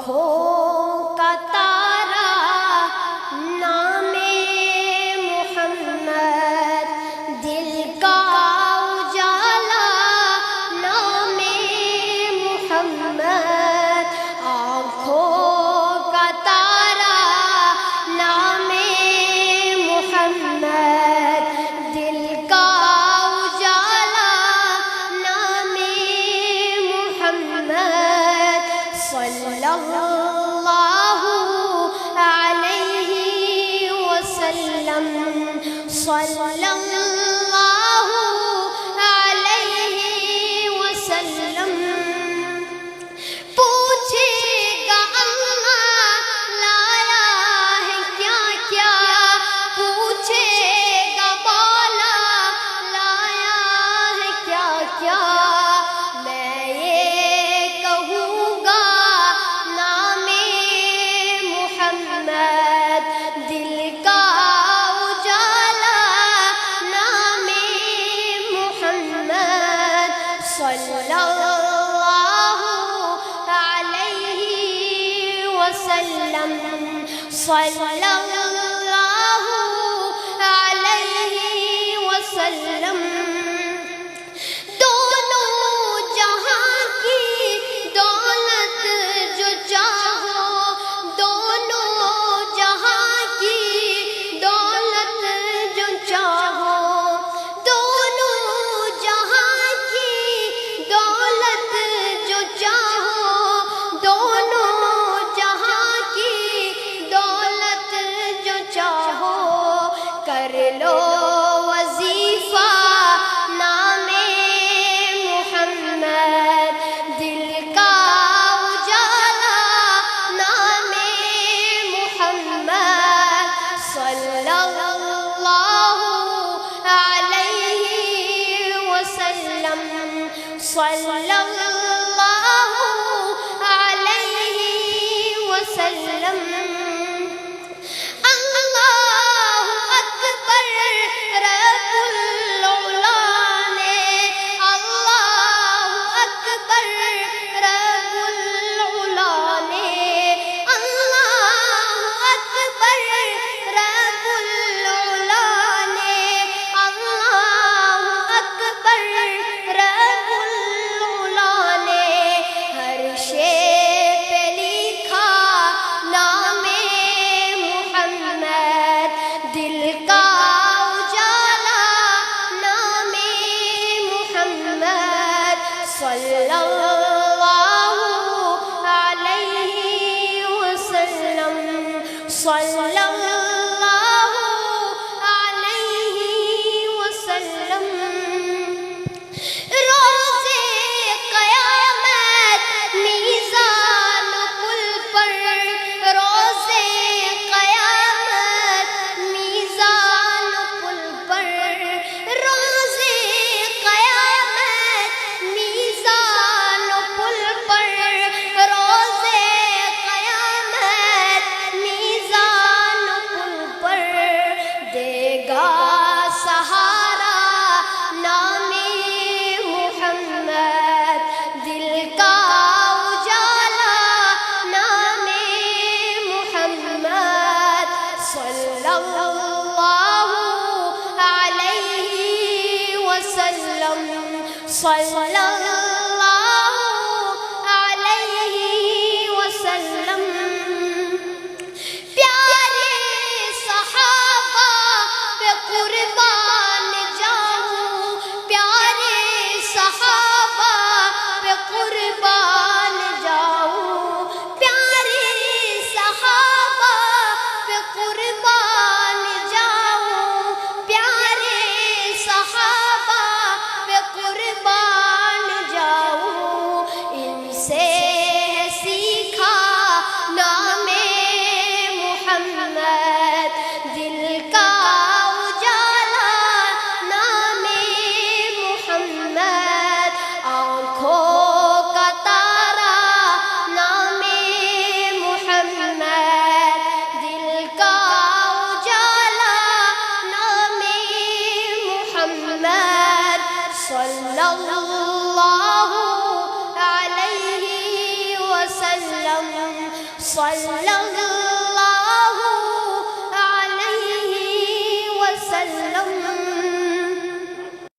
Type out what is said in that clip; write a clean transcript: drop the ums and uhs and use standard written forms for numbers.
آنکھوں کا تارا نام محمد، دل کا اجالا نام محمد، آنکھوں کا تارا نام محمد، دل کا اجالا نام محمد، صلی اللہ علیہ وسلم، صلی اللہ علیہ وسلم۔ پوچھے گا اللہ لایا ہے کیا کیا، پوچھے گا مولا لایا ہے کیا کیا، میں یہ کہوں گا نام محمد، دل کا اجالا نام محمد، صلی اللہ علیہ وسلم، صلی اللہ علیہ وسلم۔ دونوں جہاں کی دولت جو چاہو، دونوں جہاں کی دولت جو چاہو، دونوں جہاں کی دولت جو چاہو، دونوں جہاں کی دولت جو چاہو، کر لو وظیفہ نام محمد، دل کا اجالا نام محمد، صلی اللہ علیہ وسلم، صلی اللہ علیہ وسلم۔ اللہ اکبر رب العلا نے، اللہ اکبر رب العلا نے، اللہ اکبر رب العلا نے، اللہ اکبر رب العلا نے، ہر شے پہ لکھا نام محمد، دل کا اجالا نام محمد، صلی اللہ علیہ وسلم، صلی اللہ علیہ وسلم۔ روزے قیامت میزان پل پر، روزے قیامت میزان پل پر، روزے قیامت میزان پل پر، روزے قیامت میزان پل پر، دے گا سہارا نام محمد، دل کا اجالا نام محمد، صلی اللہ علیہ وسلم، صلی اللہ علیہ وسلم۔ پیارے صحابہ پہ قربان جاؤں، پیارے صحابہ پہ قربان جاؤں، پیارے صحابہ پہ قربان صلی اللہ